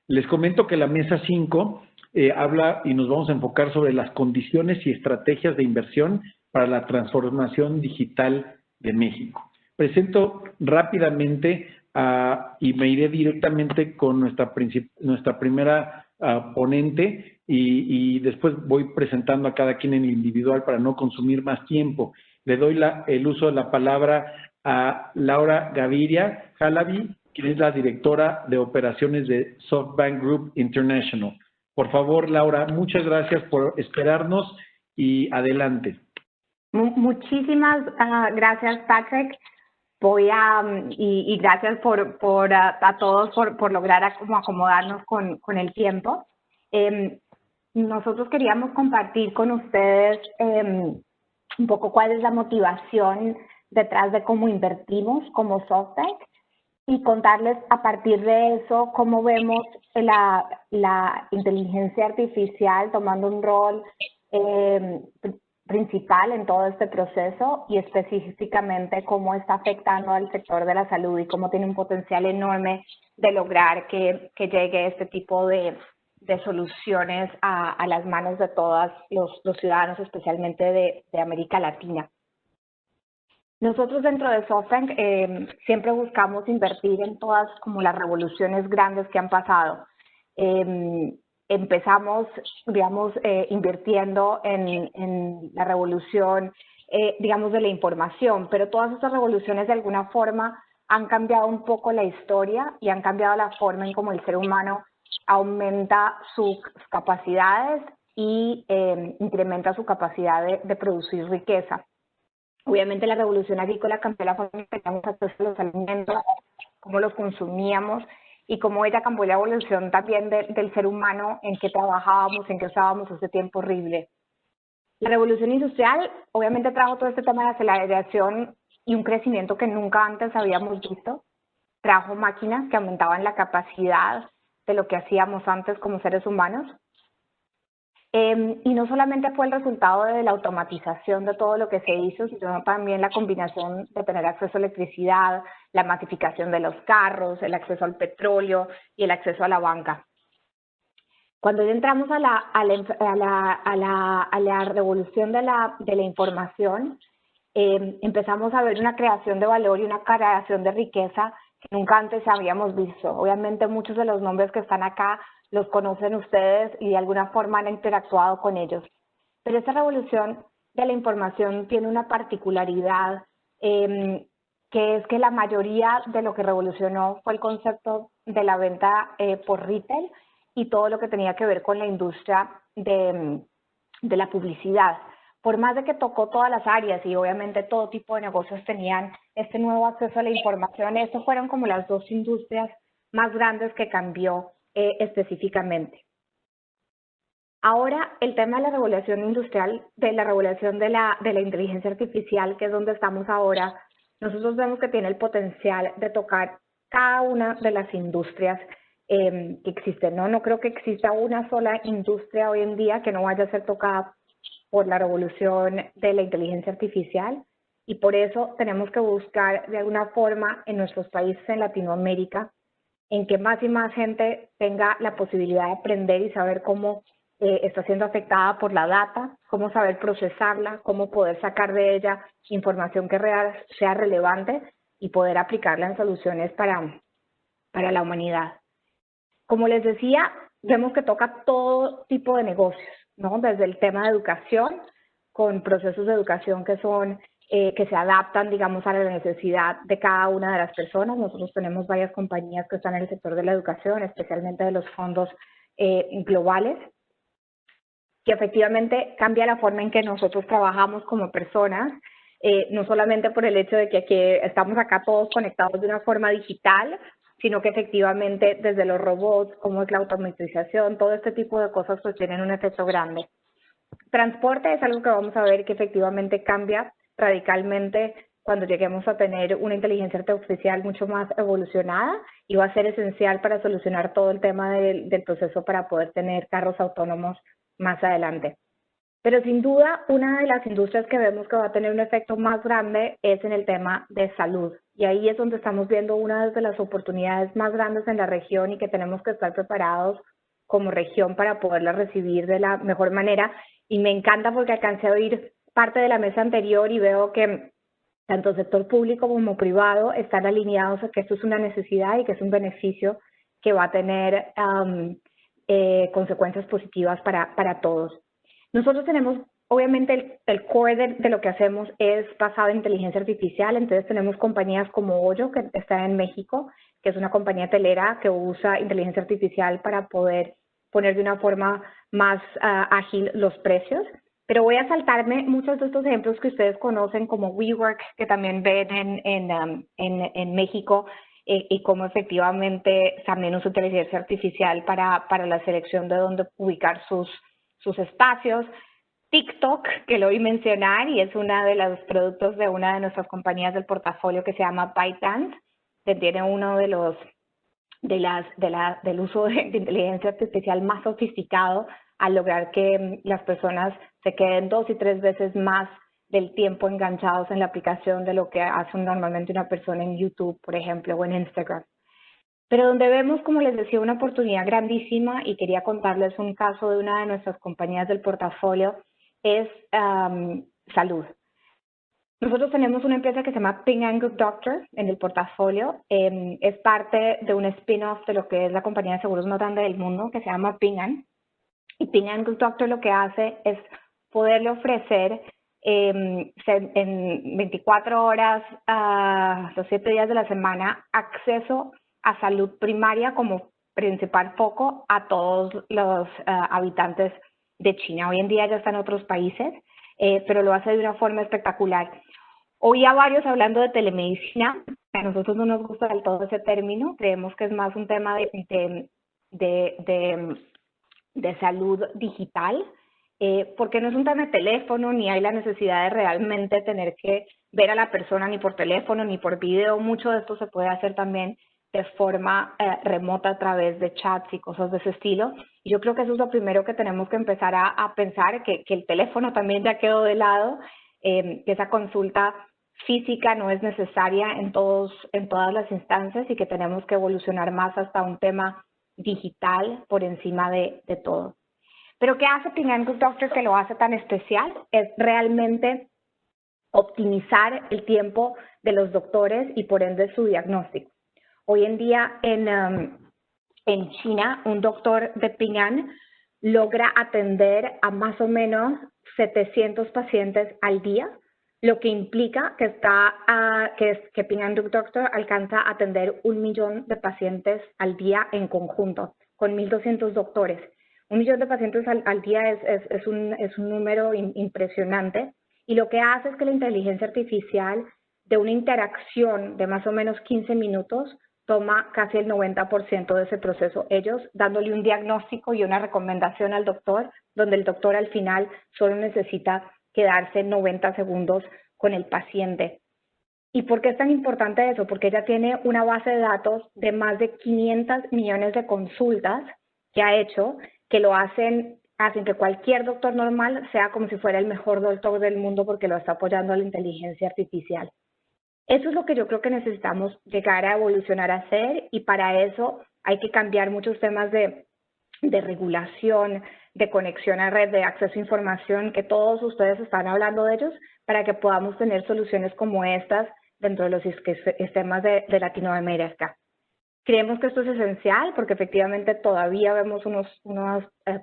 Les comento que la mesa 5 habla y nos vamos a enfocar sobre las condiciones y estrategias de inversión para la transformación digital de México. Presento rápidamente y me iré directamente con nuestra primera ponente y después voy presentando a cada quien en individual para no consumir más tiempo. Le doy el uso de la palabra a Laura Gaviria Jalabi, quien es la directora de operaciones de SoftBank Group International. Por favor, Laura, muchas gracias por esperarnos y adelante. Muchísimas gracias, Patrick. Y gracias a todos por lograr acomodarnos con el tiempo. Nosotros queríamos compartir con ustedes un poco cuál es la motivación detrás de cómo invertimos como SoftBank y contarles a partir de eso cómo vemos la inteligencia artificial tomando un rol principal en todo este proceso y específicamente cómo está afectando al sector de la salud y cómo tiene un potencial enorme de lograr que llegue este tipo de soluciones a las manos de todos los ciudadanos, especialmente de América Latina. Nosotros dentro de SoftBank siempre buscamos invertir en todas como las revoluciones grandes que han pasado. Empezamos, digamos, invirtiendo en la revolución, digamos, de la información, pero todas estas revoluciones de alguna forma han cambiado un poco la historia y han cambiado la forma en cómo el ser humano aumenta sus capacidades y incrementa su capacidad de producir riqueza. Obviamente la revolución agrícola cambió la forma en que teníamos acceso a los alimentos, cómo los consumíamos y cómo ella cambió la evolución también del ser humano, en qué trabajábamos, en qué usábamos ese tiempo horrible. La revolución industrial obviamente trajo todo este tema de aceleración y un crecimiento que nunca antes habíamos visto. Trajo máquinas que aumentaban la capacidad de lo que hacíamos antes como seres humanos. Y no solamente fue el resultado de la automatización de todo lo que se hizo, sino también la combinación de tener acceso a electricidad, la masificación de los carros, el acceso al petróleo y el acceso a la banca. Cuando ya entramos a la revolución de la información, empezamos a ver una creación de valor y una creación de riqueza que nunca antes habíamos visto. Obviamente muchos de los nombres que están acá los conocen ustedes y de alguna forma han interactuado con ellos. Pero esta revolución de la información tiene una particularidad que es que la mayoría de lo que revolucionó fue el concepto de la venta por retail y todo lo que tenía que ver con la industria de la publicidad. Por más de que tocó todas las áreas y obviamente todo tipo de negocios tenían este nuevo acceso a la información, estas fueron como las dos industrias más grandes que cambió específicamente. Ahora, el tema de la regulación industrial, de la regulación de la inteligencia artificial, que es donde estamos ahora, nosotros vemos que tiene el potencial de tocar cada una de las industrias que existen, ¿no? No creo que exista una sola industria hoy en día que no vaya a ser tocada por la revolución de la inteligencia artificial y por eso tenemos que buscar de alguna forma en nuestros países en Latinoamérica en que más y más gente tenga la posibilidad de aprender y saber cómo está siendo afectada por la data, cómo saber procesarla, cómo poder sacar de ella información que sea relevante y poder aplicarla en soluciones para la humanidad. Como les decía, vemos que toca todo tipo de negocios, ¿no? Desde el tema de educación, con procesos de educación que se adaptan, digamos, a la necesidad de cada una de las personas. Nosotros tenemos varias compañías que están en el sector de la educación, especialmente de los fondos globales, que efectivamente cambia la forma en que nosotros trabajamos como personas, no solamente por el hecho de que estamos acá todos conectados de una forma digital, sino que efectivamente desde los robots, como es la automatización, todo este tipo de cosas pues tienen un efecto grande. Transporte es algo que vamos a ver que efectivamente cambia radicalmente cuando lleguemos a tener una inteligencia artificial mucho más evolucionada y va a ser esencial para solucionar todo el tema del proceso para poder tener carros autónomos más adelante. Pero sin duda, una de las industrias que vemos que va a tener un efecto más grande es en el tema de salud. Y ahí es donde estamos viendo una de las oportunidades más grandes en la región y que tenemos que estar preparados como región para poderla recibir de la mejor manera. Y me encanta porque alcancé a oír parte de la mesa anterior y veo que tanto el sector público como privado están alineados a que esto es una necesidad y que es un beneficio que va a tener consecuencias positivas para todos. Nosotros tenemos, obviamente, el core de lo que hacemos es basado en inteligencia artificial, entonces tenemos compañías como Hoyo, que está en México, que es una compañía telera que usa inteligencia artificial para poder poner de una forma más ágil los precios. Pero voy a saltarme muchos de estos ejemplos que ustedes conocen como WeWork, que también ven en México, y cómo efectivamente también usa inteligencia artificial para la selección de dónde ubicar sus espacios. TikTok, que lo oí mencionar, y es uno de los productos de una de nuestras compañías del portafolio que se llama ByteDance, que tiene uno de los del uso de inteligencia artificial más sofisticado al lograr que las personas se queden 2 y 3 veces más del tiempo enganchados en la aplicación de lo que hace normalmente una persona en YouTube, por ejemplo, o en Instagram. Pero donde vemos, como les decía, una oportunidad grandísima, y quería contarles un caso de una de nuestras compañías del portafolio, es salud. Nosotros tenemos una empresa que se llama Ping An Group Doctor en el portafolio. Es parte de un spin-off de lo que es la compañía de seguros más grande del mundo, que se llama Ping An. Y Ping An Group Doctor lo que hace es poderle ofrecer en 24 horas, los 7 días de la semana, acceso a salud primaria como principal foco a todos los habitantes de China. Hoy en día ya está en otros países, pero lo hace de una forma espectacular. Oí a varios hablando de telemedicina. A nosotros no nos gusta del todo ese término. Creemos que es más un tema de salud digital, porque no es un tema de teléfono, ni hay la necesidad de realmente tener que ver a la persona ni por teléfono ni por video. Mucho de esto se puede hacer también de forma remota a través de chats y cosas de ese estilo. Y yo creo que eso es lo primero que tenemos que empezar a pensar, que el teléfono también ya quedó de lado, que esa consulta física no es necesaria en todas las instancias y que tenemos que evolucionar más hasta un tema digital por encima de todo. Pero ¿qué hace Ping An Group Doctor que lo hace tan especial? Es realmente optimizar el tiempo de los doctores y por ende su diagnóstico. Hoy en día en China, un doctor de Ping An logra atender a más o menos 700 pacientes al día, lo que implica que Ping An Group Doctor alcanza a atender 1 millón de pacientes al día en conjunto, con 1.200 doctores. 1 millón de pacientes al día es un número impresionante, y lo que hace es que la inteligencia artificial, de una interacción de más o menos 15 minutos, toma casi el 90% de ese proceso, ellos dándole un diagnóstico y una recomendación al doctor, donde el doctor al final solo necesita quedarse 90 segundos con el paciente. ¿Y por qué es tan importante eso? Porque ella tiene una base de datos de más de 500 millones de consultas que ha hecho, que lo hacen que cualquier doctor normal sea como si fuera el mejor doctor del mundo, porque lo está apoyando la inteligencia artificial. Eso es lo que yo creo que necesitamos llegar a evolucionar a hacer, y para eso hay que cambiar muchos temas de regulación, de conexión a red, de acceso a información, que todos ustedes están hablando de ellos, para que podamos tener soluciones como estas dentro de los sistemas de Latinoamérica. Creemos que esto es esencial porque efectivamente todavía vemos unos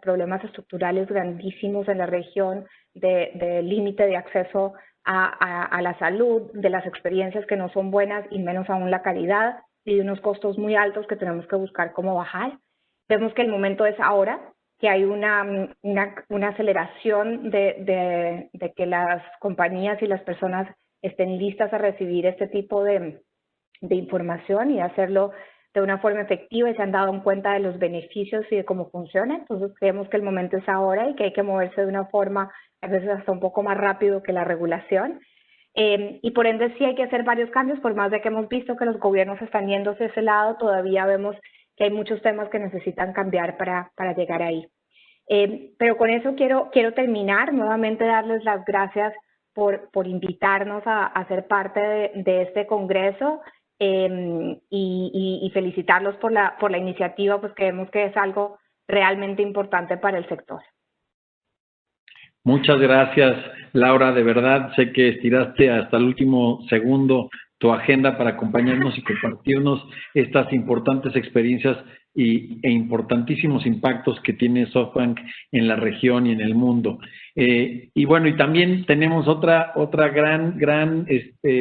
problemas estructurales grandísimos en la región de límite de acceso a la salud, de las experiencias que no son buenas y menos aún la calidad, y de unos costos muy altos que tenemos que buscar cómo bajar. Vemos que el momento es ahora, que hay una aceleración de que las compañías y las personas estén listas a recibir este tipo de información y hacerlo de una forma efectiva, y se han dado cuenta de los beneficios y de cómo funciona. Entonces creemos que el momento es ahora y que hay que moverse de una forma a veces hasta un poco más rápido que la regulación. Y por ende sí hay que hacer varios cambios, por más de que hemos visto que los gobiernos están yendo hacia ese lado, todavía vemos que hay muchos temas que necesitan cambiar para llegar ahí. Pero con eso quiero terminar, nuevamente darles las gracias por invitarnos a ser parte de este congreso y felicitarlos por la iniciativa, pues creemos que es algo realmente importante para el sector. Muchas gracias, Laura. De verdad, sé que estiraste hasta el último segundo tu agenda para acompañarnos y compartirnos estas importantes experiencias e importantísimos impactos que tiene SoftBank en la región y en el mundo. Y bueno, y también tenemos otra gran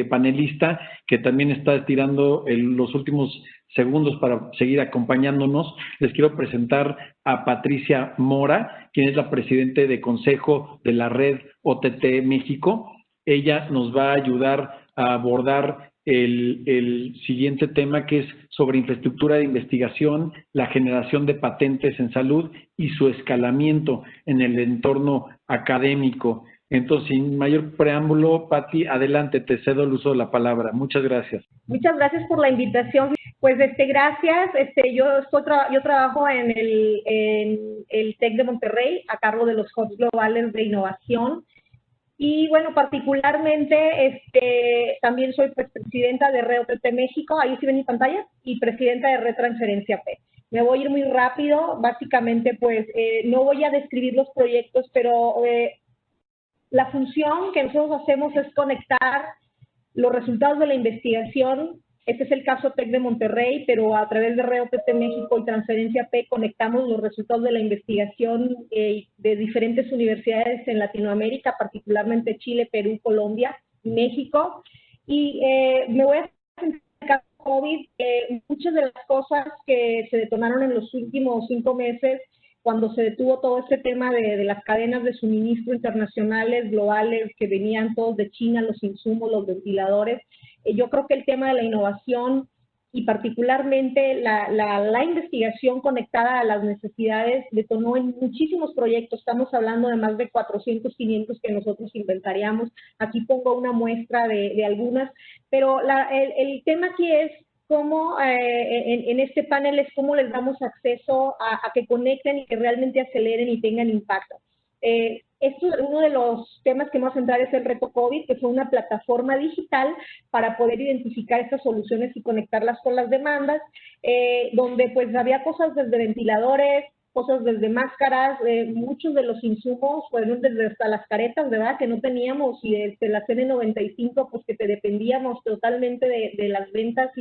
panelista que también está estirando los últimos segundos para seguir acompañándonos. Les quiero presentar a Patricia Mora, quien es la presidente de consejo de la red OTT México. Ella nos va a ayudar a abordar el siguiente tema, que es sobre infraestructura de investigación, la generación de patentes en salud y su escalamiento en el entorno académico. Entonces, sin mayor preámbulo, Pati, adelante, te cedo el uso de la palabra. Muchas gracias. Muchas gracias por la invitación. Pues gracias. Yo trabajo en el TEC de Monterrey a cargo de los hubs globales de innovación. Y bueno, particularmente también soy presidenta de Red OTT México, ahí sí ven mi pantalla, y presidenta de Red Transferencia P. Me voy a ir muy rápido, básicamente pues no voy a describir los proyectos, pero la función que nosotros hacemos es conectar los resultados de la investigación. Este es el caso TEC de Monterrey, pero a través de Red OTT México y Transferencia P conectamos los resultados de la investigación de diferentes universidades en Latinoamérica, particularmente Chile, Perú, Colombia, México. Y me voy a centrar en el caso COVID. Muchas de las cosas que se detonaron en los últimos 5 meses, cuando se detuvo todo este tema de las cadenas de suministro internacionales, globales, que venían todos de China, los insumos, los ventiladores. Yo creo que el tema de la innovación y particularmente la investigación conectada a las necesidades detonó en muchísimos proyectos. Estamos hablando de más de 400, 500 que nosotros inventaríamos. Aquí pongo una muestra de algunas, pero el tema aquí es cómo en este panel es cómo les damos acceso a que conecten y que realmente aceleren y tengan impacto. Uno de los temas que vamos a entrar es el reto COVID, que fue una plataforma digital para poder identificar estas soluciones y conectarlas con las demandas, donde pues había cosas desde ventiladores, cosas desde máscaras, muchos de los insumos fueron desde hasta las caretas, ¿verdad? Que no teníamos, y desde la N95, pues que dependíamos totalmente de las ventas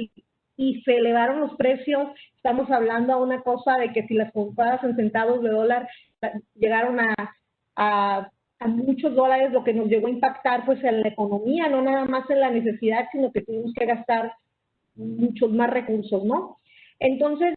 y se elevaron los precios. Estamos hablando a una cosa de que si las compradas en centavos de dólar llegaron a muchos dólares, lo que nos llegó a impactar pues en la economía, no nada más en la necesidad, sino que tuvimos que gastar muchos más recursos, ¿no? Entonces,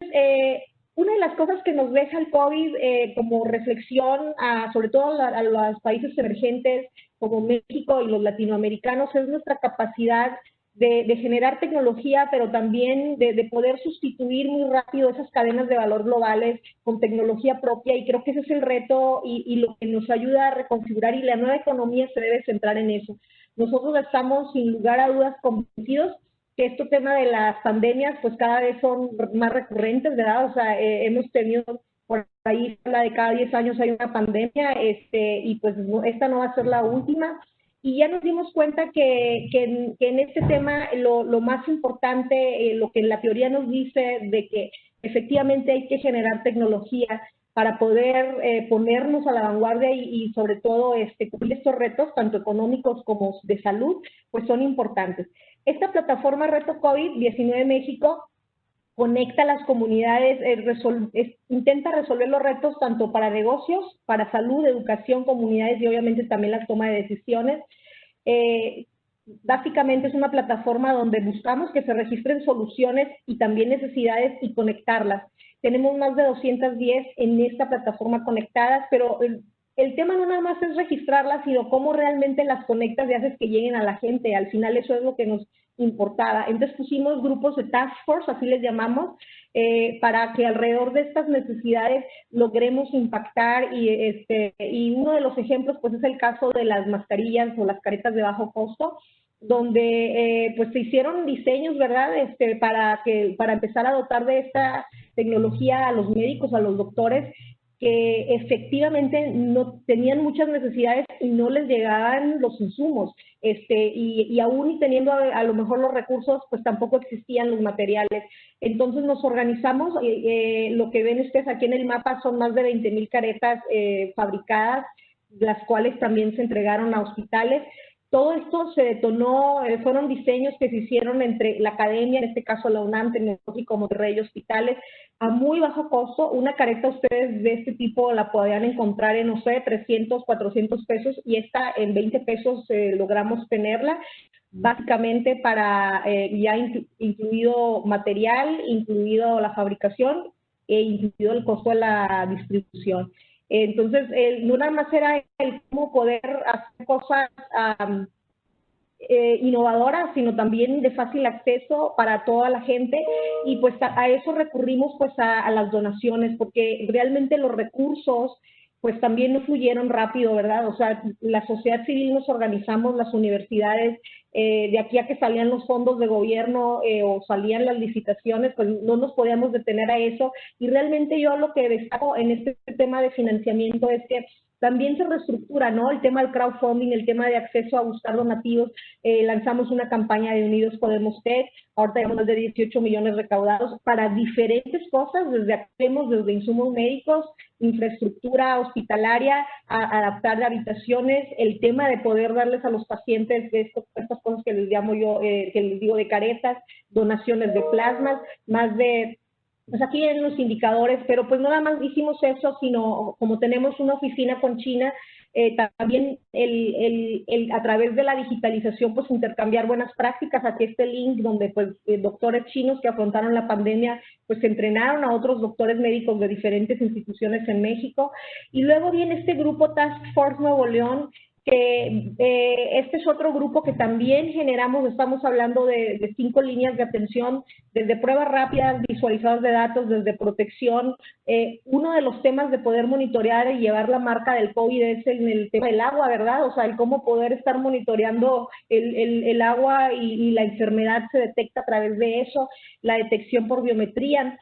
una de las cosas que nos deja el COVID como reflexión, sobre todo a los países emergentes como México y los latinoamericanos, es nuestra capacidad de generar tecnología, pero también de poder sustituir muy rápido esas cadenas de valor globales con tecnología propia, y creo que ese es el reto y lo que nos ayuda a reconfigurar, y la nueva economía se debe centrar en eso. Nosotros estamos sin lugar a dudas convencidos que este tema de las pandemias pues cada vez son más recurrentes, ¿verdad? O sea, hemos tenido por ahí la de cada 10 años hay una pandemia, y pues esta no va a ser la última. Y ya nos dimos cuenta que en este tema lo más importante, lo que la teoría nos dice de que efectivamente hay que generar tecnología para poder ponernos a la vanguardia y sobre todo cumplir estos retos, tanto económicos como de salud, pues son importantes. Esta plataforma Reto COVID-19 México conecta a las comunidades, intenta resolver los retos tanto para negocios, para salud, educación, comunidades y obviamente también la toma de decisiones. Básicamente es una plataforma donde buscamos que se registren soluciones y también necesidades y conectarlas. Tenemos más de 210 en esta plataforma conectadas, pero el tema no nada más es registrarlas, sino cómo realmente las conectas y haces que lleguen a la gente. Al final eso es lo que nos importaba. Entonces pusimos grupos de task force, así les llamamos, para que alrededor de estas necesidades logremos impactar, y uno de los ejemplos pues es el caso de las mascarillas o las caretas de bajo costo, donde pues se hicieron diseños, ¿verdad? Para empezar a dotar de esta tecnología a los médicos, a los doctores, que efectivamente no tenían muchas necesidades y no les llegaban los insumos, y aún teniendo a lo mejor los recursos, pues tampoco existían los materiales. Entonces nos organizamos, lo que ven ustedes aquí en el mapa son más de 20,000 caretas fabricadas, las cuales también se entregaron a hospitales. Todo esto se detonó, fueron diseños que se hicieron entre la academia, en este caso la UNAM, Tecnológico Monterrey, hospitales, a muy bajo costo. Una careta ustedes de este tipo la podrían encontrar en, no sé, 300, 400 pesos, y esta en 20 pesos logramos tenerla, básicamente para ya incluido material, incluido la fabricación e incluido el costo de la distribución. Entonces, no nada más era el cómo poder hacer cosas innovadoras, sino también de fácil acceso para toda la gente, y pues a eso recurrimos pues a las donaciones, porque realmente los recursos pues también no fluyeron rápido, ¿verdad? O sea, la sociedad civil nos organizamos, las universidades, de aquí a que salían los fondos de gobierno o salían las licitaciones, pues no nos podíamos detener a eso, y realmente yo lo que destaco en este tema de financiamiento es que también se reestructura, ¿no? El tema del crowdfunding, el tema de acceso a buscar donativos. Lanzamos una campaña de Unidos Podemos Tech, ahorita tenemos más de 18 millones recaudados para diferentes cosas, desde insumos médicos, infraestructura hospitalaria, a adaptar de habitaciones, el tema de poder darles a los pacientes estas cosas que les llamo yo, que les digo de caretas, donaciones de plasmas, más de... Pues aquí vienen los indicadores, pero pues no nada más hicimos eso, sino como tenemos una oficina con China, también a través de la digitalización, pues intercambiar buenas prácticas. Aquí está el link donde pues doctores chinos que afrontaron la pandemia, pues entrenaron a otros doctores médicos de diferentes instituciones en México. Y luego viene este grupo Task Force Nuevo León, que este es otro grupo que también generamos. Estamos hablando de 5 líneas de atención, desde pruebas rápidas, visualizadas de datos, desde protección. Uno de los temas de poder monitorear y llevar la marca del COVID es en el tema del agua, ¿verdad? O sea, el cómo poder estar monitoreando el agua y la enfermedad se detecta a través de eso, la detección por biometría,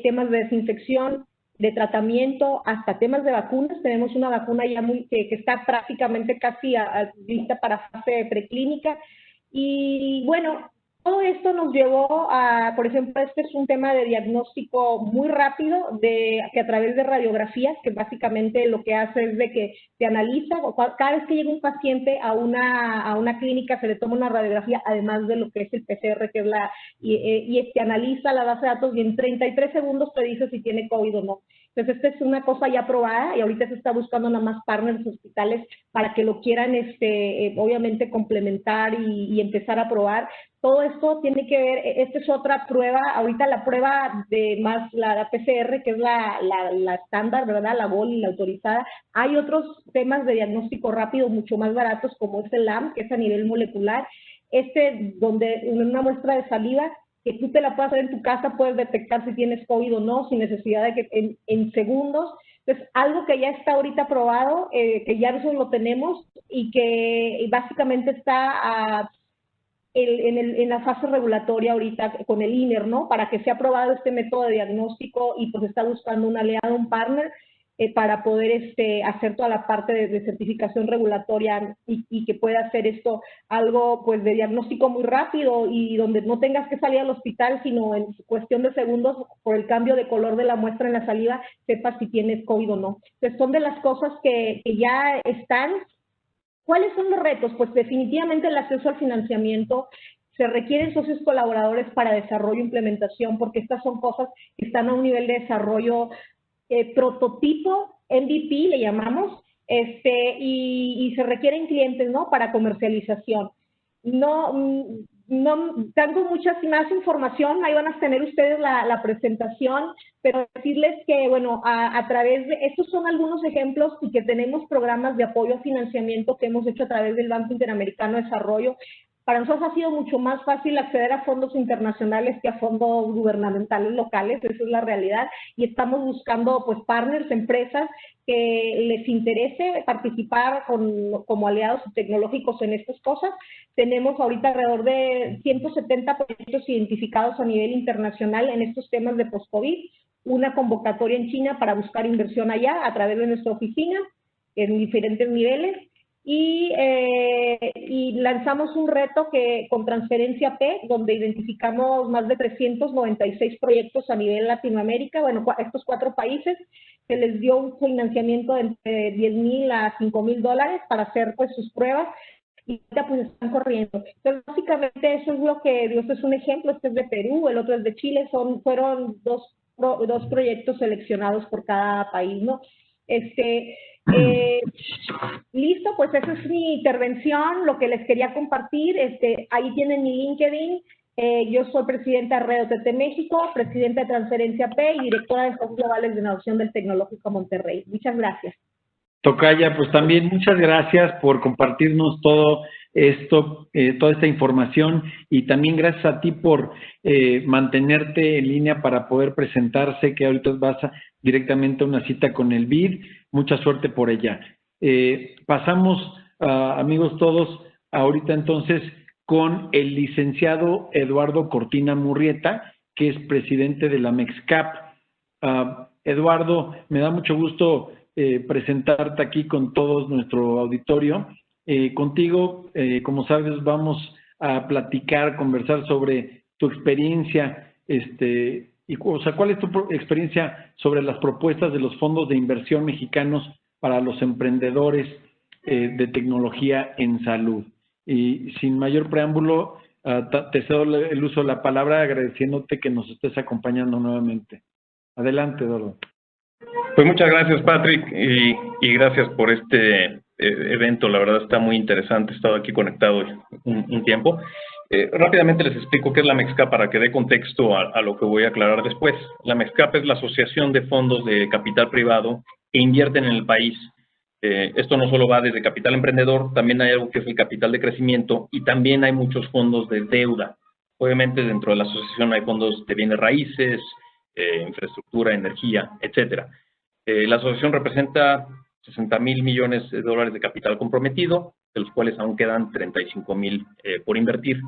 temas de desinfección, de tratamiento, hasta temas de vacunas. Tenemos una vacuna ya que está prácticamente casi lista para fase preclínica. Y bueno, todo esto nos llevó a, por ejemplo, este es un tema de diagnóstico muy rápido, que a través de radiografías, que básicamente lo que hace es de que te analiza, cada vez que llega un paciente a una clínica se le toma una radiografía, además de lo que es el PCR, que es y te analiza la base de datos, y en 33 segundos te dice si tiene COVID o no. Entonces, esta es una cosa ya probada, y ahorita se está buscando nada más partners hospitales para que lo quieran, obviamente, complementar y empezar a probar. Todo esto tiene que ver, esta es otra prueba, ahorita la prueba de más la PCR, que es la estándar, ¿verdad? La GOL y la autorizada. Hay otros temas de diagnóstico rápido mucho más baratos, como es el LAM, que es a nivel molecular. Donde una muestra de saliva, que tú te la puedes hacer en tu casa, puedes detectar si tienes COVID o no, sin necesidad de que en segundos. Entonces, algo que ya está ahorita probado, que ya nosotros lo tenemos, y que básicamente está en la fase regulatoria ahorita con el INER, ¿no? Para que sea aprobado este método de diagnóstico, y pues está buscando un aliado, un partner, para poder hacer toda la parte de certificación regulatoria, y que pueda hacer esto algo pues de diagnóstico muy rápido, y donde no tengas que salir al hospital, sino en cuestión de segundos, por el cambio de color de la muestra en la saliva, sepas si tienes COVID o no. Entonces, son de las cosas que ya están. ¿Cuáles son los retos? Pues definitivamente el acceso al financiamiento. Se requieren socios colaboradores para desarrollo e implementación, porque estas son cosas que están a un nivel de desarrollo prototipo, MVP le llamamos, y se requieren clientes, ¿no? Para comercialización. No tengo muchas más información, ahí van a tener ustedes la presentación, pero decirles que, bueno, a través de, estos son algunos ejemplos, y que tenemos programas de apoyo a financiamiento que hemos hecho a través del Banco Interamericano de Desarrollo. Para nosotros ha sido mucho más fácil acceder a fondos internacionales que a fondos gubernamentales locales, esa es la realidad, y estamos buscando pues partners, empresas que les interese participar como aliados tecnológicos en estas cosas. Tenemos ahorita alrededor de 170 proyectos identificados a nivel internacional en estos temas de post-COVID, una convocatoria en China para buscar inversión allá a través de nuestra oficina en diferentes niveles. Y lanzamos un reto con Transferencia P, donde identificamos más de 396 proyectos a nivel Latinoamérica, bueno, estos 4 países, se les dio un financiamiento de entre $10,000 a $5,000 para hacer pues sus pruebas, y ya pues están corriendo. Entonces, básicamente eso es lo que, este es un ejemplo, este es de Perú, el otro es de Chile, fueron dos proyectos seleccionados por cada país, ¿no? Listo, pues esa es mi intervención, lo que les quería compartir. Ahí tienen mi LinkedIn. Yo soy presidenta de Red OTT México, presidenta de Transferencia P y directora de Hubs Globales de Innovación del Tecnológico Monterrey. Muchas gracias. Tocaya, pues también muchas gracias por compartirnos todo esto, toda esta información, y también gracias a ti por mantenerte en línea para poder presentarse, que ahorita vas directamente a una cita con el BID. Mucha suerte por ella. Pasamos, amigos todos, ahorita entonces con el licenciado Eduardo Cortina Murrieta, que es presidente de la MEXCAP. Eduardo, me da mucho gusto presentarte aquí con todo nuestro auditorio. Contigo, como sabes, vamos a platicar, conversar sobre tu experiencia, ¿cuál es tu experiencia sobre las propuestas de los fondos de inversión mexicanos para los emprendedores de tecnología en salud? Y sin mayor preámbulo, te cedo el uso de la palabra, agradeciéndote que nos estés acompañando nuevamente. Adelante, Eduardo. Pues muchas gracias, Patrick, y gracias por este evento. La verdad está muy interesante. He estado aquí conectado un tiempo. Rápidamente les explico qué es la MEXCAP para que dé contexto a lo que voy a aclarar después. La MEXCAP es la Asociación de Fondos de Capital Privado que invierten en el país. Esto no solo va desde capital emprendedor, también hay algo que es el capital de crecimiento, y también hay muchos fondos de deuda. Obviamente dentro de la asociación hay fondos de bienes raíces, infraestructura, energía, etcétera. La asociación representa 60,000 millones de dólares de capital comprometido, de los cuales aún quedan 35,000 por invertir.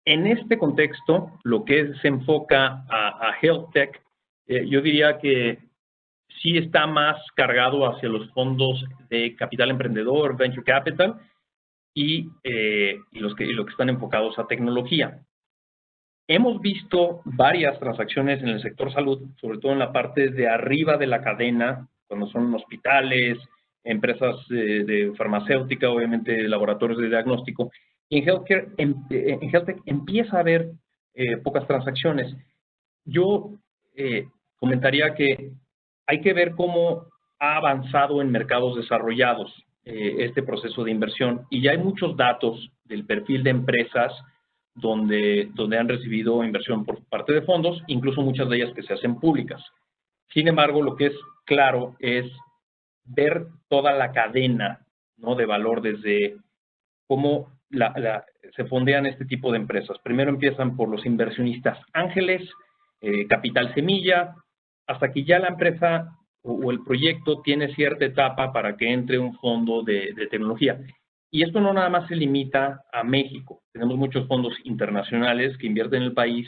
En este contexto, lo que se enfoca a Health Tech, yo diría que sí está más cargado hacia los fondos de capital emprendedor, venture capital, y lo que están enfocados a tecnología. Hemos visto varias transacciones en el sector salud, sobre todo en la parte de arriba de la cadena, cuando son hospitales, empresas de farmacéutica, obviamente laboratorios de diagnóstico. Y en HealthTech empieza a haber pocas transacciones. Yo comentaría que hay que ver cómo ha avanzado en mercados desarrollados este proceso de inversión, y ya hay muchos datos del perfil de empresas donde han recibido inversión por parte de fondos, incluso muchas de ellas que se hacen públicas. Sin embargo, lo que es claro es ver toda la cadena, ¿no?, de valor, desde cómo se fondean este tipo de empresas. Primero empiezan por los inversionistas ángeles, capital semilla, hasta que ya la empresa o el proyecto tiene cierta etapa para que entre un fondo de tecnología. Y esto no nada más se limita a México. Tenemos muchos fondos internacionales que invierten en el país,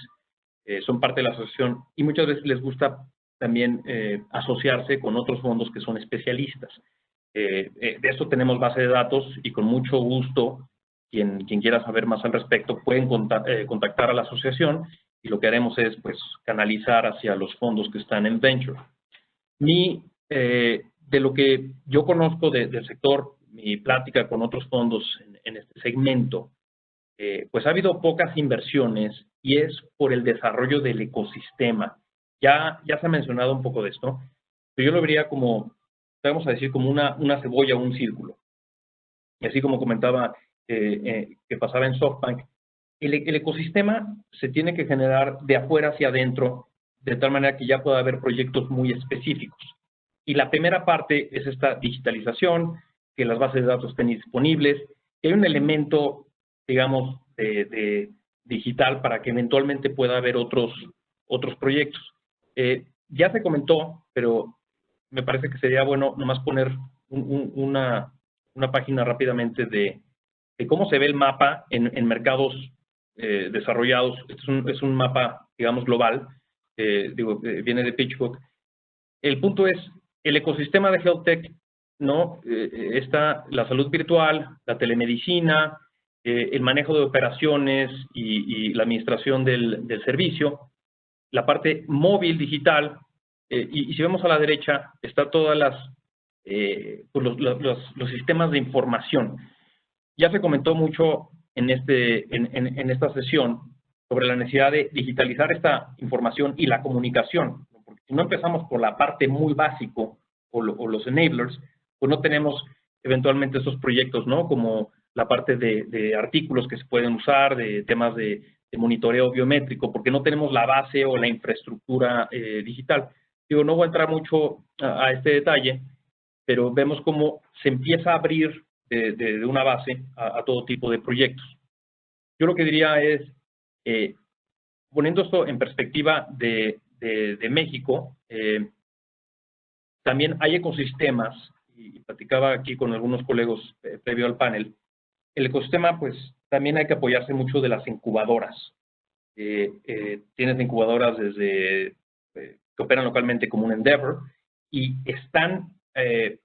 son parte de la asociación, y muchas veces les gusta también asociarse con otros fondos que son especialistas. De esto tenemos base de datos, y con mucho gusto, quien quiera saber más al respecto, pueden contactar a la asociación, y lo que haremos es pues canalizar hacia los fondos que están en Venture. De lo que yo conozco del sector, mi plática con otros fondos en este segmento, pues ha habido pocas inversiones, y es por el desarrollo del ecosistema. Ya se ha mencionado un poco de esto, pero yo lo vería como, vamos a decir, como una cebolla o un círculo. Y así como comentaba que pasaba en SoftBank, el ecosistema se tiene que generar de afuera hacia adentro, de tal manera que ya pueda haber proyectos muy específicos. Y la primera parte es esta digitalización, que las bases de datos estén disponibles, que hay un elemento digamos, de digital para que eventualmente pueda haber otros proyectos. Ya se comentó, pero me parece que sería bueno nomás poner una página rápidamente de cómo se ve el mapa en mercados desarrollados. Es un mapa, digamos, global, viene de PitchBook. El punto es, el ecosistema de Health Tech, ¿no? Está la salud virtual, la telemedicina, el manejo de operaciones y la administración del servicio, la parte móvil digital, y si vemos a la derecha, está todas pues los sistemas de información. Ya se comentó mucho en esta sesión sobre la necesidad de digitalizar esta información y la comunicación, ¿no? Porque si no empezamos por la parte muy básico o los enablers, pues no tenemos eventualmente esos proyectos, ¿no? Como la parte de artículos que se pueden usar, de temas de monitoreo biométrico, porque no tenemos la base o la infraestructura digital. Digo, no voy a entrar mucho a este detalle, pero vemos cómo se empieza a abrir de una base a todo tipo de proyectos. Yo lo que diría es, poniendo esto en perspectiva de México, también hay ecosistemas, y platicaba aquí con algunos colegas previo al panel, el ecosistema, pues, también hay que apoyarse mucho de las incubadoras. Tienes incubadoras desde que operan localmente como un Endeavor y están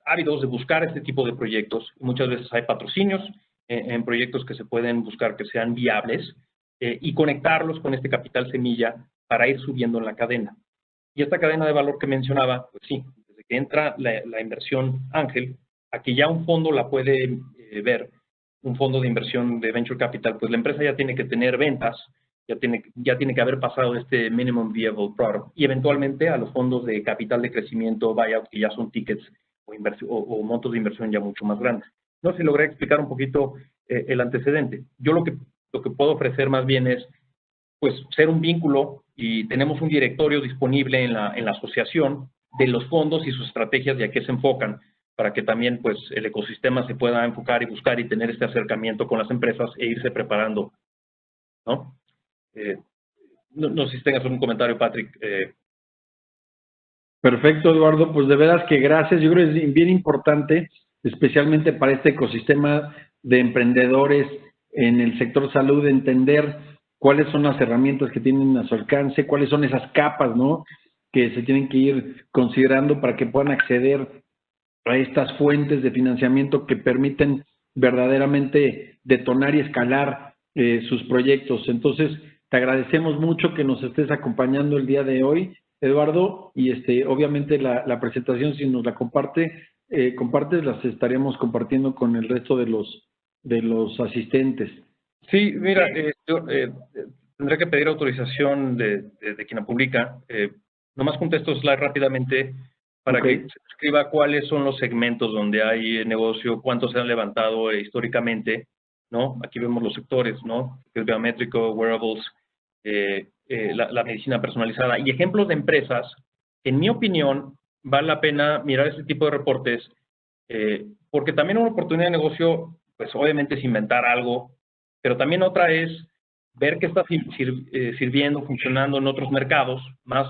ávidos de buscar este tipo de proyectos. Muchas veces hay patrocinios en proyectos que se pueden buscar que sean viables y conectarlos con este capital semilla para ir subiendo en la cadena. Y esta cadena de valor que mencionaba, pues sí, desde que entra la inversión ángel, a que ya un fondo la puede ver, un fondo de inversión de Venture Capital, pues la empresa ya tiene que tener ventas, ya tiene que haber pasado este Minimum Viable Product y eventualmente a los fondos de capital de crecimiento, buyout, que ya son tickets o montos de inversión ya mucho más grandes. No sé si logré explicar un poquito el antecedente. Yo lo que puedo ofrecer más bien es, pues, ser un vínculo y tenemos un directorio disponible en la asociación de los fondos y sus estrategias y a qué se enfocan, para que también, pues, el ecosistema se pueda enfocar y buscar y tener este acercamiento con las empresas e irse preparando, ¿no? No sé si tengas algún comentario, Patrick. Perfecto, Eduardo. Pues de veras que gracias. Yo creo que es bien importante, especialmente para este ecosistema de emprendedores en el sector salud, entender cuáles son las herramientas que tienen a su alcance, cuáles son esas capas, ¿no?, que se tienen que ir considerando para que puedan acceder a estas fuentes de financiamiento que permiten verdaderamente detonar y escalar sus proyectos. Entonces, te agradecemos mucho que nos estés acompañando el día de hoy, Eduardo, y obviamente la presentación, si nos la compartes, las estaremos compartiendo con el resto de los asistentes. Sí, mira, yo tendré que pedir autorización de quien la publica. Nomás contesto slide rápidamente para que se escriba cuáles son los segmentos donde hay negocio, cuántos se han levantado históricamente, ¿no? Aquí vemos los sectores, ¿no? El biométrico, wearables, la medicina personalizada y ejemplos de empresas. En mi opinión, vale la pena mirar este tipo de reportes porque también una oportunidad de negocio, pues obviamente es inventar algo, pero también otra es ver qué está sirviendo, funcionando en otros mercados, más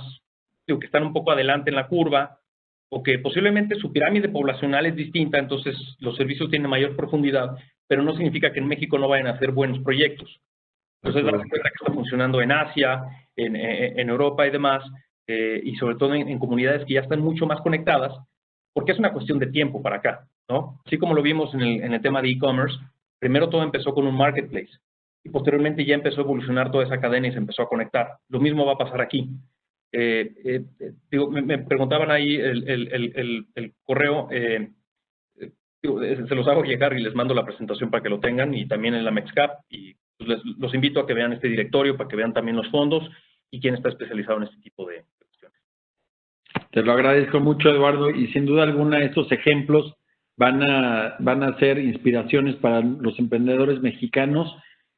que están un poco adelante en la curva, o que posiblemente su pirámide poblacional es distinta, entonces los servicios tienen mayor profundidad, pero no significa que en México no vayan a hacer buenos proyectos. Entonces, darse cuenta que está funcionando en Asia, en Europa y demás, y sobre todo en comunidades que ya están mucho más conectadas, porque es una cuestión de tiempo para acá, ¿no? Así como lo vimos en el tema de e-commerce, primero todo empezó con un marketplace, y posteriormente ya empezó a evolucionar toda esa cadena y se empezó a conectar. Lo mismo va a pasar aquí. Me preguntaban ahí el correo, se los hago llegar y les mando la presentación para que lo tengan, y también en la MEXCAP, y pues los invito a que vean este directorio para que vean también los fondos y quién está especializado en este tipo de cuestiones. Te lo agradezco mucho, Eduardo, y sin duda alguna estos ejemplos van a ser inspiraciones para los emprendedores mexicanos.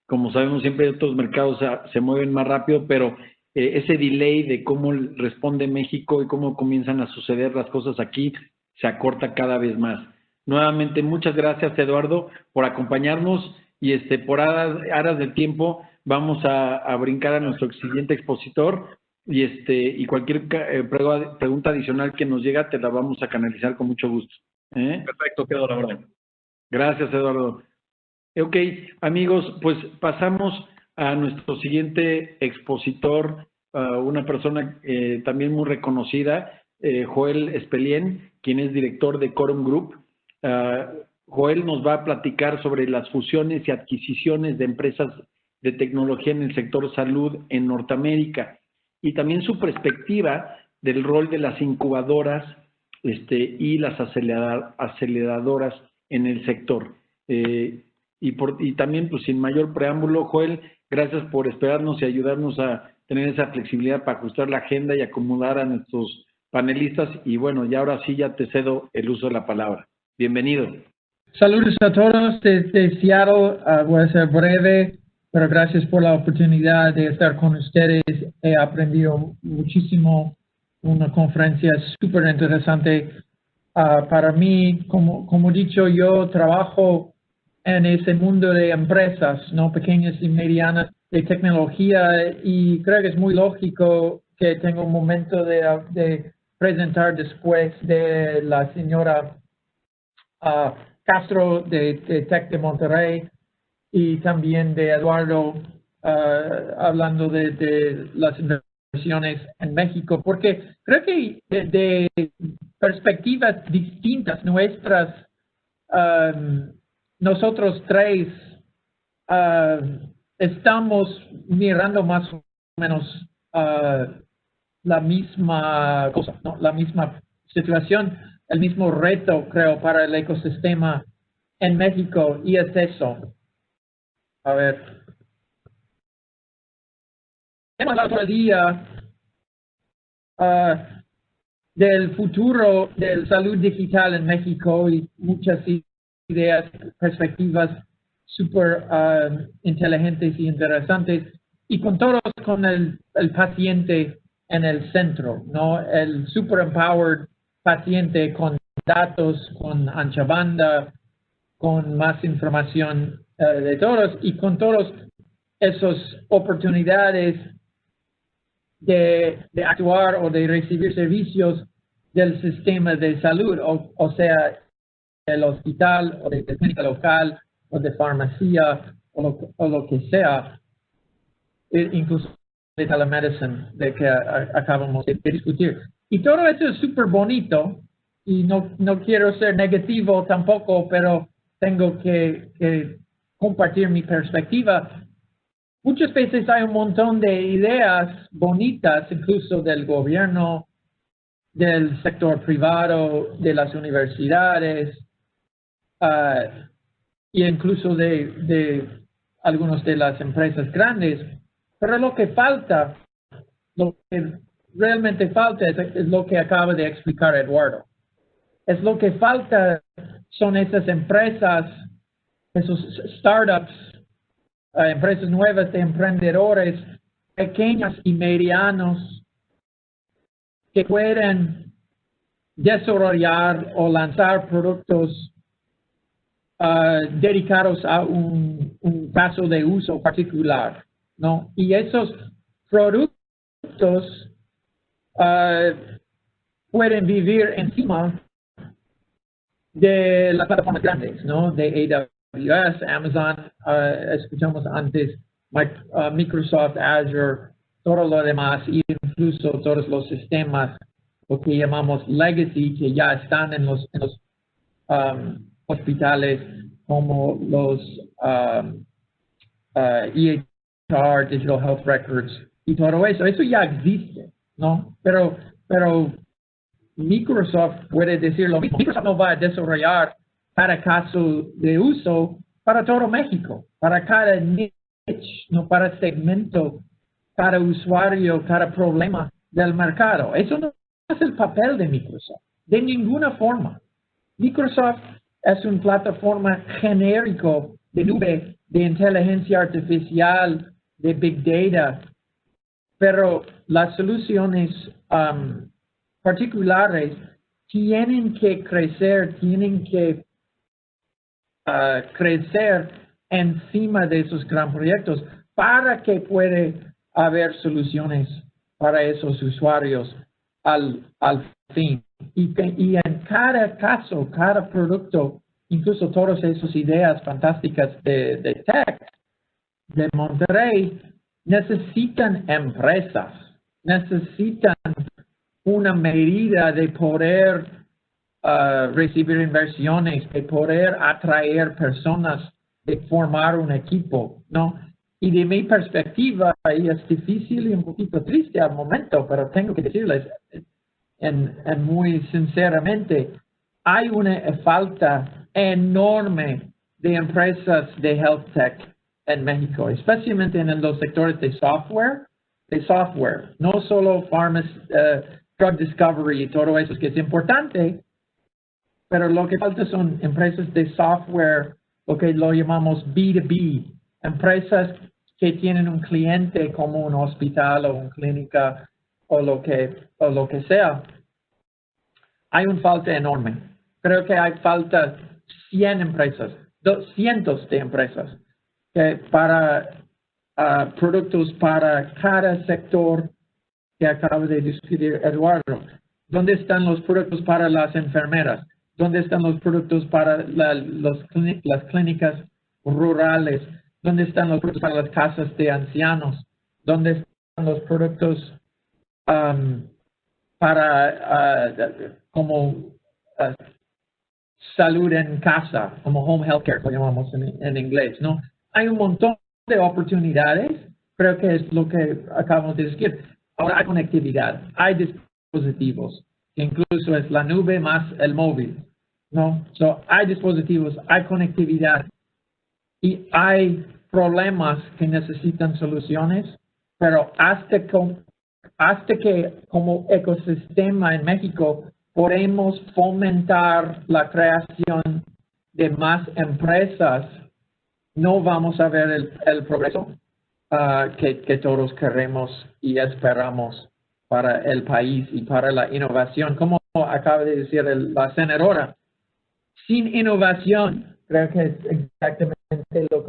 Como sabemos, siempre otros mercados se mueven más rápido, pero ese delay de cómo responde México y cómo comienzan a suceder las cosas aquí se acorta cada vez más. Nuevamente, muchas gracias, Eduardo, por acompañarnos Y por aras del tiempo vamos a brincar a nuestro siguiente expositor y cualquier pregunta adicional que nos llega te la vamos a canalizar con mucho gusto. Perfecto, quedo a la orden. Gracias, Eduardo. Ok, amigos, pues pasamos a nuestro siguiente expositor, una persona también muy reconocida, Joel Espelien, quien es director de Quorum Group. Joel nos va a platicar sobre las fusiones y adquisiciones de empresas de tecnología en el sector salud en Norteamérica y también su perspectiva del rol de las incubadoras y las aceleradoras en el sector. Y también, pues sin mayor preámbulo, Joel, gracias por esperarnos y ayudarnos a tener esa flexibilidad para ajustar la agenda y acomodar a nuestros panelistas. Y bueno, ya ahora sí ya te cedo el uso de la palabra. Bienvenido. Saludos a todos desde Seattle. Voy a ser breve, pero gracias por la oportunidad de estar con ustedes. He aprendido muchísimo, una conferencia súper interesante. Para mí, como he dicho, yo trabajo en ese mundo de empresas, ¿no? Pequeñas y medianas de tecnología, y creo que es muy lógico que tenga un momento de presentar después de la señora Castro de Tec de Monterrey y también de Eduardo hablando de las inversiones en México, porque creo que de perspectivas distintas nuestras, nosotros tres estamos mirando más o menos la misma cosa, ¿no? La misma situación, el mismo reto, creo, para el ecosistema en México, y es eso. A ver. Hemos hablado todo el día del futuro de salud digital en México y muchas ideas, perspectivas súper inteligentes y interesantes, y con todos con el paciente en el centro, ¿no? El super empowered paciente con datos, con ancha banda, con más información de todos, y con todas esas oportunidades de actuar o de recibir servicios del sistema de salud, o sea, del hospital o de clínica local o de farmacia o lo que sea, incluso de telemedicine de que acabamos de discutir. Y todo esto es súper bonito, y no quiero ser negativo tampoco, pero tengo que compartir mi perspectiva. Muchas veces hay un montón de ideas bonitas, incluso del gobierno, del sector privado, de las universidades, e incluso de algunas de las empresas grandes, pero lo que falta, lo que realmente falta es lo que acaba de explicar Eduardo. Es lo que falta son esas empresas, esos startups, empresas nuevas de emprendedores, pequeñas y medianos, que pueden desarrollar o lanzar productos dedicados a un caso de uso particular, ¿no? Y esos productos pueden vivir encima de las plataformas grandes, ¿no? De AWS, Amazon, escuchamos antes, Microsoft, Azure, todo lo demás, e incluso todos los sistemas, lo que llamamos legacy, que ya están en los hospitales, como los EHR, Digital Health Records, y todo eso. Eso ya existe, ¿no? Pero Microsoft puede decir lo mismo. Microsoft no va a desarrollar cada caso de uso para todo México, para cada niche, no para segmento, cada usuario, cada problema del mercado. Eso no es el papel de Microsoft, de ninguna forma. Microsoft es una plataforma genérico de nube, de inteligencia artificial, de big data, pero las soluciones particulares tienen que crecer, crecer encima de esos gran proyectos para que pueda haber soluciones para esos usuarios al fin. Y en cada caso, cada producto, incluso todas esas ideas fantásticas de tech de Monterrey, necesitan empresas, necesitan una medida de poder recibir inversiones, de poder atraer personas, de formar un equipo, ¿no? Y de mi perspectiva, y es difícil y un poquito triste al momento, pero tengo que decirles muy sinceramente, hay una falta enorme de empresas de health tech en México, especialmente en los sectores de software, no solo drug discovery y todo eso, que es importante, pero lo que falta son empresas de software, lo que lo llamamos B2B, empresas que tienen un cliente como un hospital o una clínica o lo que sea. Hay una falta enorme. Creo que hay falta 100 empresas, cientos de empresas para productos para cada sector que acaba de discutir Eduardo. ¿Dónde están los productos para las enfermeras? ¿Dónde están los productos para las clínicas rurales? ¿Dónde están los productos para las casas de ancianos? ¿Dónde están los productos para como salud en casa, como home health care, lo llamamos en inglés, ¿no? Hay un montón de oportunidades, creo que es lo que acabamos de decir. Ahora hay conectividad, hay dispositivos, que incluso es la nube más el móvil, ¿no? Hay dispositivos, hay conectividad y hay problemas que necesitan soluciones, pero hasta que como ecosistema en México podemos fomentar la creación de más empresas, no vamos a ver el progreso que todos queremos y esperamos para el país y para la innovación. Como acaba de decir la senadora, sin innovación, creo que es exactamente lo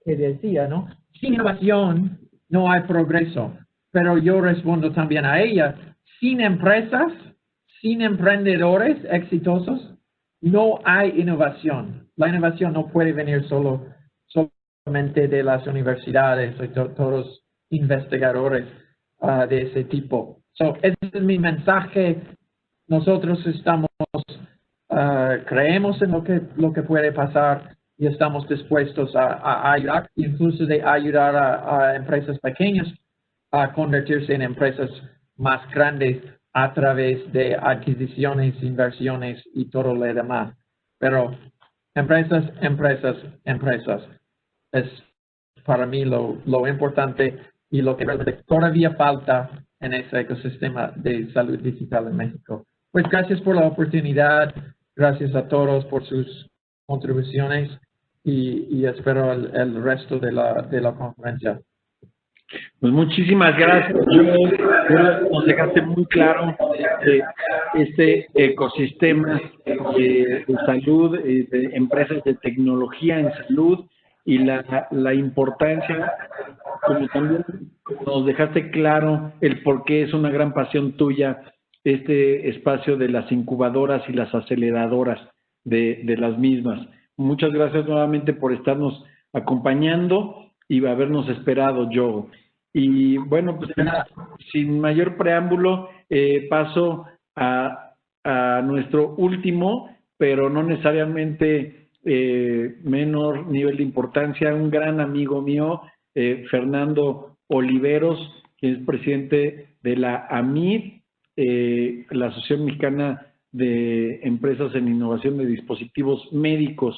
que decía, ¿no? Sin innovación no hay progreso. Pero yo respondo también a ella, sin empresas, sin emprendedores exitosos, no hay innovación. La innovación no puede venir solamente de las universidades y todos investigadores de ese tipo. Ese es mi mensaje. Nosotros creemos en lo que puede pasar y estamos dispuestos a ayudar, incluso de ayudar a empresas pequeñas a convertirse en empresas más grandes a través de adquisiciones, inversiones y todo lo demás. Pero empresas es para mí lo importante y lo que realmente todavía falta en ese ecosistema de salud digital en México. Pues gracias por la oportunidad, gracias a todos por sus contribuciones y espero el resto de la conferencia. Pues muchísimas gracias. Nos dejaste muy claro este ecosistema de salud, de empresas de tecnología en salud y la importancia, como también nos dejaste claro el por qué es una gran pasión tuya este espacio de las incubadoras y las aceleradoras de las mismas. Muchas gracias nuevamente por estarnos acompañando y habernos esperado, Joe. Y bueno, pues sin mayor preámbulo, paso a nuestro último, pero no necesariamente menor nivel de importancia, un gran amigo mío, Fernando Oliveros, quien es presidente de la AMID, la Asociación Mexicana de Empresas en Innovación de Dispositivos Médicos,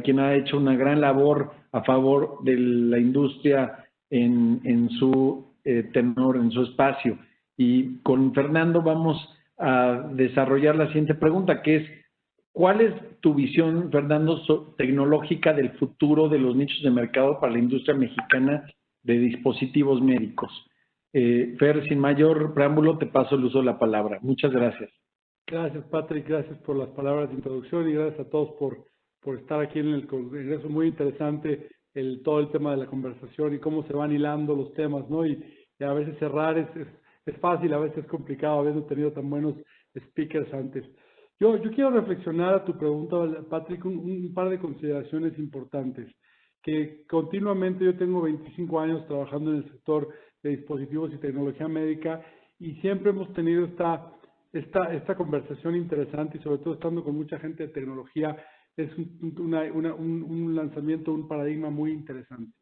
quien ha hecho una gran labor a favor de la industria en su tenor, en su espacio. Y con Fernando vamos a desarrollar la siguiente pregunta, que es, ¿cuál es tu visión, Fernando, tecnológica del futuro de los nichos de mercado para la industria mexicana de dispositivos médicos? Fer, sin mayor preámbulo, te paso el uso de la palabra. Muchas gracias. Gracias, Patrick. Gracias por las palabras de introducción y gracias a todos por por estar aquí en el Congreso. Muy interesante todo el tema de la conversación y cómo se van hilando los temas, ¿no? Y a veces cerrar es fácil, a veces es complicado, habiendo tenido tan buenos speakers antes. Yo quiero reflexionar a tu pregunta, Patrick, un par de consideraciones importantes. Que continuamente, yo tengo 25 años trabajando en el sector de dispositivos y tecnología médica y siempre hemos tenido esta conversación interesante y sobre todo estando con mucha gente de tecnología, es un lanzamiento, un paradigma muy interesante.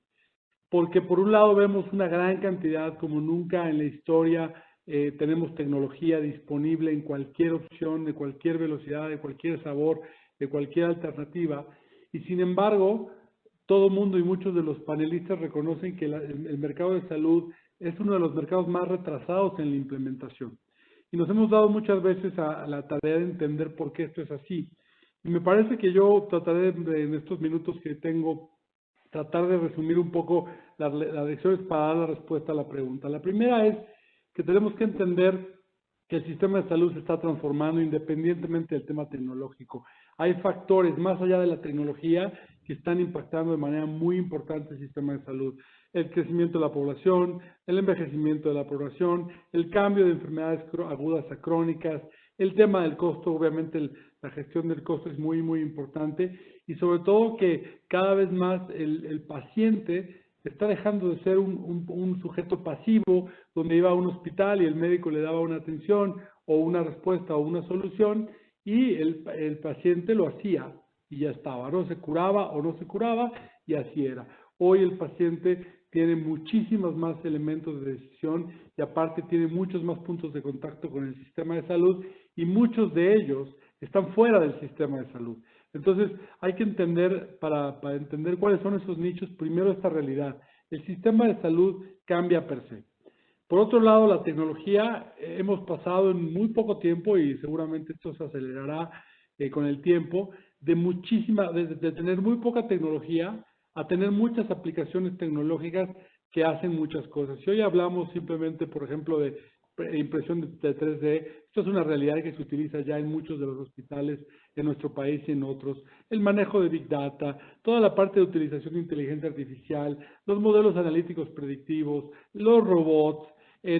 Porque por un lado vemos una gran cantidad, como nunca en la historia, tenemos tecnología disponible en cualquier opción, de cualquier velocidad, de cualquier sabor, de cualquier alternativa. Y sin embargo, todo el mundo y muchos de los panelistas reconocen que el mercado de salud es uno de los mercados más retrasados en la implementación. Y nos hemos dado muchas veces a la tarea de entender por qué esto es así. Y me parece que yo trataré en estos minutos que tengo, tratar de resumir un poco las lecciones para dar la respuesta a la pregunta. La primera es que tenemos que entender que el sistema de salud se está transformando independientemente del tema tecnológico. Hay factores más allá de la tecnología que están impactando de manera muy importante el sistema de salud. El crecimiento de la población, el envejecimiento de la población, el cambio de enfermedades agudas a crónicas, el tema del costo, obviamente la gestión del costo es muy, muy importante y sobre todo que cada vez más el paciente está dejando de ser un sujeto pasivo donde iba a un hospital y el médico le daba una atención o una respuesta o una solución y el paciente lo hacía y ya estaba, no se curaba o no se curaba y así era. Hoy el paciente tiene muchísimos más elementos de decisión y aparte tiene muchos más puntos de contacto con el sistema de salud y muchos de ellos están fuera del sistema de salud. Entonces hay que entender, para entender cuáles son esos nichos, primero esta realidad. El sistema de salud cambia per se. Por otro lado, la tecnología, hemos pasado en muy poco tiempo y seguramente esto se acelerará con el tiempo, de tener muy poca tecnología a tener muchas aplicaciones tecnológicas que hacen muchas cosas. Si hoy hablamos simplemente, por ejemplo, de impresión de 3D, esto es una realidad que se utiliza ya en muchos de los hospitales en nuestro país y en otros. El manejo de Big Data, toda la parte de utilización de inteligencia artificial, los modelos analíticos predictivos, los robots,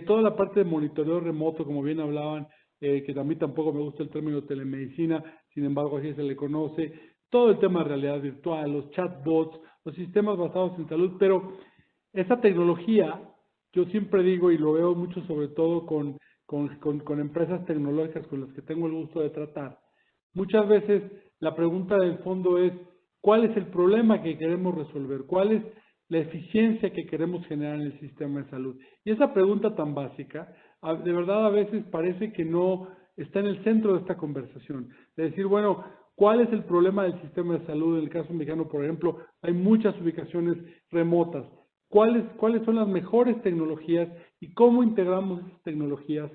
toda la parte de monitoreo remoto, como bien hablaban, que a mí tampoco me gusta el término telemedicina, sin embargo así se le conoce, todo el tema de realidad virtual, los chatbots, los sistemas basados en salud, pero esa tecnología, yo siempre digo y lo veo mucho sobre todo con empresas tecnológicas con las que tengo el gusto de tratar, muchas veces la pregunta del fondo es, ¿cuál es el problema que queremos resolver? ¿Cuál es la eficiencia que queremos generar en el sistema de salud? Y esa pregunta tan básica, de verdad a veces parece que no está en el centro de esta conversación. De decir, bueno, ¿cuál es el problema del sistema de salud? En el caso mexicano, por ejemplo, hay muchas ubicaciones remotas. ¿Cuáles son las mejores tecnologías y cómo integramos esas tecnologías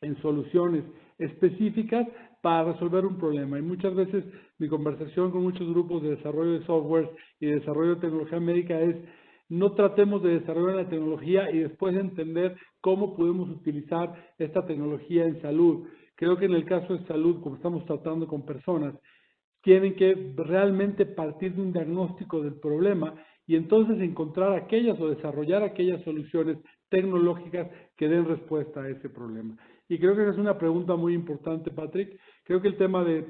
en soluciones específicas para resolver un problema? Y muchas veces mi conversación con muchos grupos de desarrollo de software y de desarrollo de tecnología médica es no tratemos de desarrollar la tecnología y después entender cómo podemos utilizar esta tecnología en salud. Creo que en el caso de salud, como estamos tratando con personas, tienen que realmente partir de un diagnóstico del problema y entonces encontrar aquellas o desarrollar aquellas soluciones tecnológicas que den respuesta a ese problema. Y creo que esa es una pregunta muy importante, Patrick. Creo que el tema de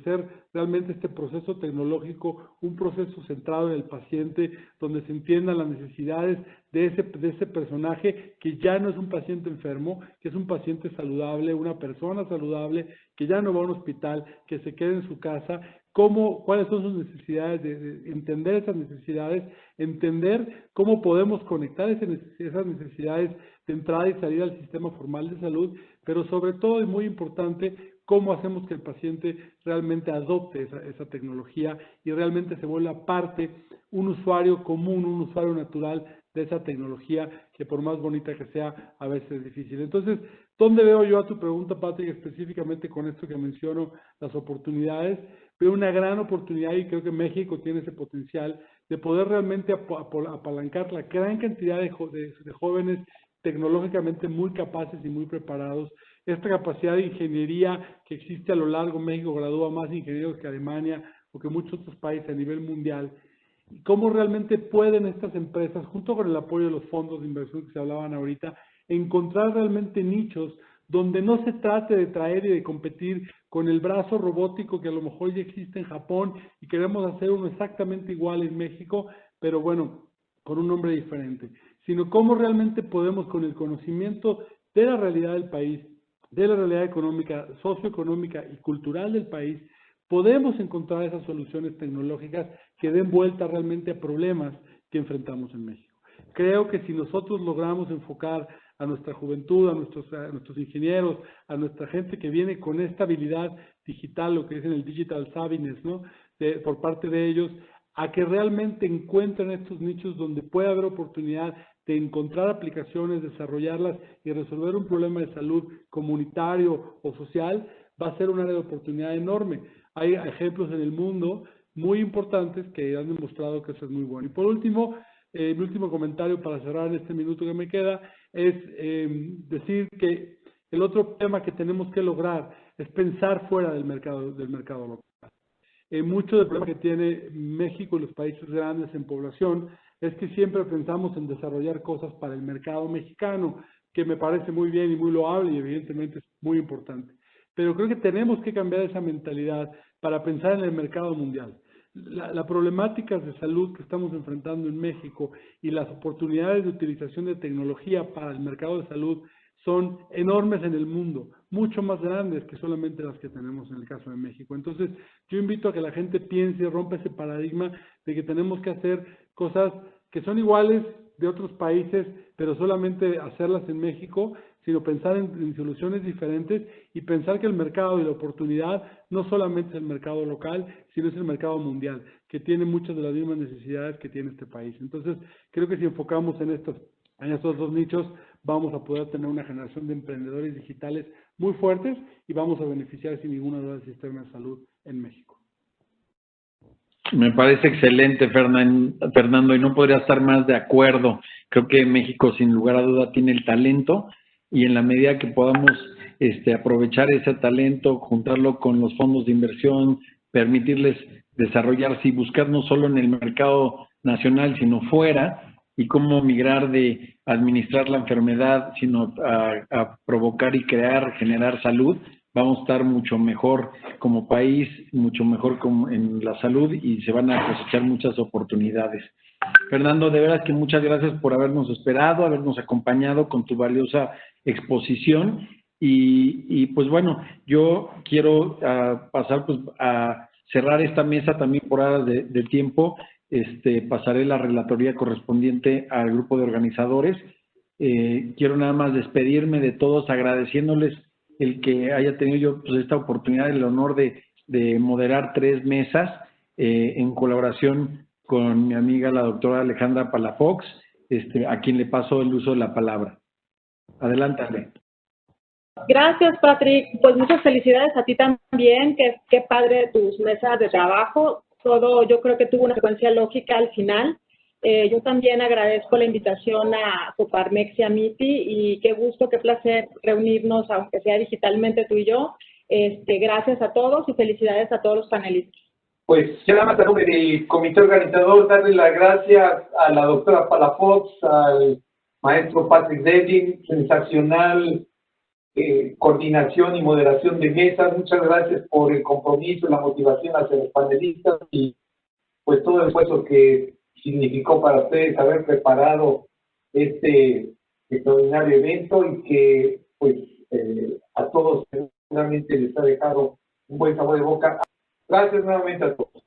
ser realmente este proceso tecnológico, un proceso centrado en el paciente, donde se entiendan las necesidades de ese personaje que ya no es un paciente enfermo, que es un paciente saludable, una persona saludable, que ya no va a un hospital, que se quede en su casa, cuáles son sus necesidades, de entender esas necesidades, entender cómo podemos conectar esas necesidades de entrada y salida al sistema formal de salud, pero sobre todo, y muy importante, cómo hacemos que el paciente realmente adopte esa tecnología y realmente se vuelva parte, un usuario común, un usuario natural de esa tecnología, que por más bonita que sea, a veces es difícil. Entonces, ¿dónde veo yo a tu pregunta, Patrick, específicamente con esto que menciono, las oportunidades? Veo una gran oportunidad y creo que México tiene ese potencial de poder realmente apalancar la gran cantidad de jóvenes tecnológicamente muy capaces y muy preparados. Esta capacidad de ingeniería que existe a lo largo, México gradúa más ingenieros que Alemania o que muchos otros países a nivel mundial, y cómo realmente pueden estas empresas, junto con el apoyo de los fondos de inversión que se hablaban ahorita, encontrar realmente nichos donde no se trate de traer y de competir con el brazo robótico que a lo mejor ya existe en Japón y queremos hacer uno exactamente igual en México, pero bueno, con un nombre diferente, sino cómo realmente podemos, con el conocimiento de la realidad del país, de la realidad económica, socioeconómica y cultural del país, podemos encontrar esas soluciones tecnológicas que den vuelta realmente a problemas que enfrentamos en México. Creo que si nosotros logramos enfocar a nuestra juventud, a nuestros ingenieros, a nuestra gente que viene con esta habilidad digital, lo que dicen el digital savviness, ¿no? Por parte de ellos, a que realmente encuentren estos nichos donde puede haber oportunidad de encontrar aplicaciones, desarrollarlas y resolver un problema de salud comunitario o social, va a ser un área de oportunidad enorme. Hay ejemplos en el mundo muy importantes que han demostrado que eso es muy bueno. Y por último, mi último comentario para cerrar en este minuto que me queda es decir que el otro tema que tenemos que lograr es pensar fuera del mercado local. Mucho del problema que tiene México y los países grandes en población es que siempre pensamos en desarrollar cosas para el mercado mexicano, que me parece muy bien y muy loable y evidentemente es muy importante. Pero creo que tenemos que cambiar esa mentalidad para pensar en el mercado mundial. Las problemáticas de salud que estamos enfrentando en México y las oportunidades de utilización de tecnología para el mercado de salud son enormes en el mundo, mucho más grandes que solamente las que tenemos en el caso de México. Entonces, yo invito a que la gente piense y rompa ese paradigma de que tenemos que hacer cosas que son iguales de otros países, pero solamente hacerlas en México, sino pensar en soluciones diferentes y pensar que el mercado y la oportunidad no solamente es el mercado local, sino es el mercado mundial, que tiene muchas de las mismas necesidades que tiene este país. Entonces, creo que si enfocamos en estos dos nichos, vamos a poder tener una generación de emprendedores digitales muy fuertes y vamos a beneficiar sin ninguna duda del sistema de salud en México. Me parece excelente, Fernando, y no podría estar más de acuerdo. Creo que México, sin lugar a duda, tiene el talento y en la medida que podamos aprovechar ese talento, juntarlo con los fondos de inversión, permitirles desarrollarse y buscar no solo en el mercado nacional, sino fuera, y cómo migrar de administrar la enfermedad, sino a provocar y generar salud, vamos a estar mucho mejor como país, mucho mejor en la salud y se van a cosechar muchas oportunidades. Fernando, de veras que muchas gracias por habernos esperado, habernos acompañado con tu valiosa exposición y pues bueno, yo quiero pasar pues a cerrar esta mesa también por horas de tiempo. Pasaré la relatoría correspondiente al grupo de organizadores. Quiero nada más despedirme de todos agradeciéndoles el que haya tenido yo pues, esta oportunidad, el honor de moderar 3 mesas en colaboración con mi amiga la doctora Alejandra Palafox, a quien le paso el uso de la palabra. Adelante, Ale. Gracias, Patrick. Pues muchas felicidades a ti también. Qué padre tus mesas de trabajo. Todo, yo creo que tuvo una secuencia lógica al final. Yo también agradezco la invitación a Coparmex y a MIPI y qué gusto, qué placer reunirnos, aunque sea digitalmente tú y yo. Gracias a todos y felicidades a todos los panelistas. Pues ya nada más a nombre del comité organizador, darle las gracias a la doctora Palafox, al maestro Patrick Devlin, sensacional coordinación y moderación de mesas. Muchas gracias por el compromiso, la motivación hacia los panelistas y pues todo el esfuerzo que significó para ustedes haber preparado este extraordinario evento y que pues a todos seguramente les ha dejado un buen sabor de boca. Gracias nuevamente a todos.